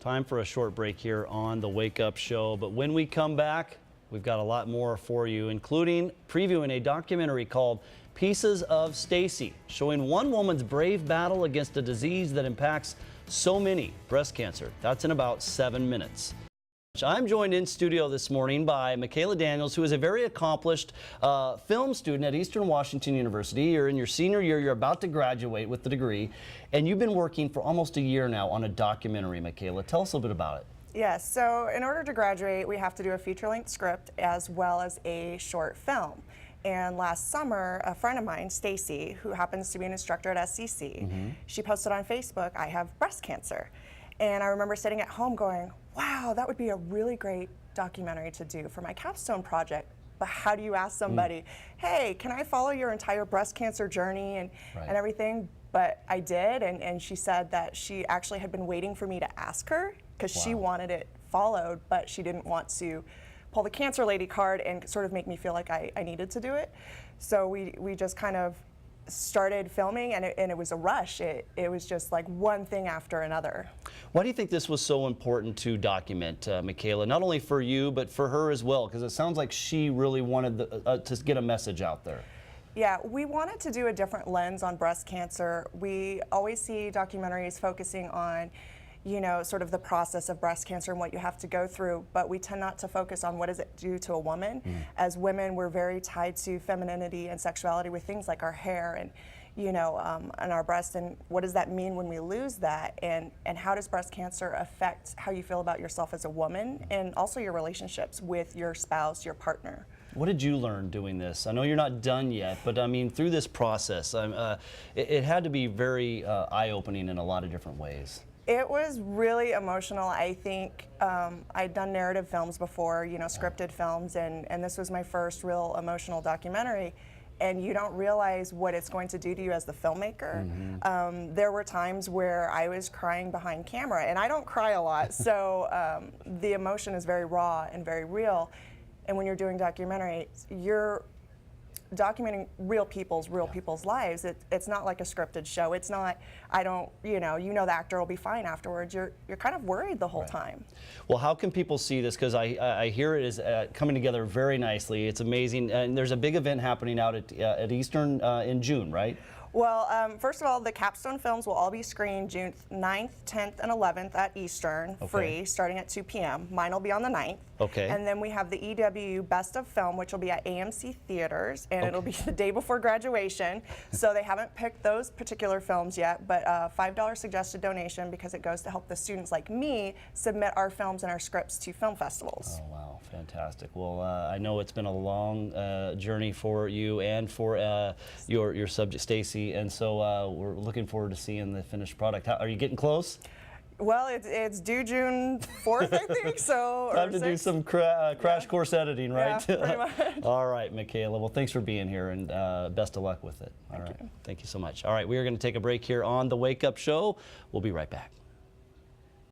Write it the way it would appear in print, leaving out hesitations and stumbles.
Time for a short break here on the Wake Up Show. But when we come back, we've got a lot more for you, including previewing a documentary called Pieces of Stacy, showing one woman's brave battle against a disease that impacts so many, breast cancer. That's in about 7 minutes. I'm joined in studio this morning by Michaela Daniels, who is a very accomplished film student at Eastern Washington University. You're in your senior year, you're about to graduate with the degree, and you've been working for almost a year now on a documentary, Michaela. Tell us a little bit about it. Yes, so in order to graduate, we have to do a feature-length script as well as a short film. And last summer, a friend of mine, Stacy, who happens to be an instructor at SCC, she posted on Facebook, "I have breast cancer." And I remember sitting at home going, wow, that would be a really great documentary to do for my capstone project. But how do you ask somebody, hey, can I follow your entire breast cancer journey and everything? But I did, and she said that she actually had been waiting for me to ask her because she wanted it followed, but she didn't want to pull the cancer lady card and sort of make me feel like I needed to do it. So we just kind of started filming, and it was a rush. It was just like one thing after another. Why do you think this was so important to document, Michaela? Not only for you, but for her as well, because it sounds like she really wanted to get a message out there. Yeah, we wanted to do a different lens on breast cancer. We always see documentaries focusing on, you know, sort of the process of breast cancer and what you have to go through, but we tend not to focus on what does it do to a woman. As women, we're very tied to femininity and sexuality with things like our hair and, you know, and our breasts, and what does that mean when we lose that, and how does breast cancer affect how you feel about yourself as a woman and also your relationships with your spouse, your partner. What did you learn doing this? I know you're not done yet, but I mean, through this process, it had to be very eye-opening in a lot of different ways. It was really emotional. I think I'd done narrative films before, you know, scripted films, and this was my first real emotional documentary. And you don't realize what it's going to do to you as the filmmaker. There were times where I was crying behind camera, and I don't cry a lot, so the emotion is very raw and very real. And when you're doing documentaries, you're documenting real people's lives. It's not like a scripted show. It's not, you know the actor will be fine afterwards. You're kind of worried the whole time. Well, how can people see this? Because I hear it is coming together very nicely. It's amazing. And there's a big event happening out at Eastern in June, right? Well, first of all, the capstone films will all be screened June 9th, 10th, and 11th at Eastern, free, starting at 2 p.m. Mine will be on the 9th. Okay. And then we have the EW Best of Film, which will be at AMC Theaters, and it'll be the day before graduation. So they haven't picked those particular films yet, but $5 suggested donation because it goes to help the students like me submit our films and our scripts to film festivals. Oh, wow. Fantastic. Well, I know it's been a long journey for you and for your subject, Stacy, and so we're looking forward to seeing the finished product. Are you getting close? Well, it's due June 4th, I think, so. Time to do some crash course editing, right? Yeah, pretty much. All right, Michaela. Well, thanks for being here, and best of luck with it. All right. Thank you so much. All right, we are going to take a break here on the Wake Up Show. We'll be right back.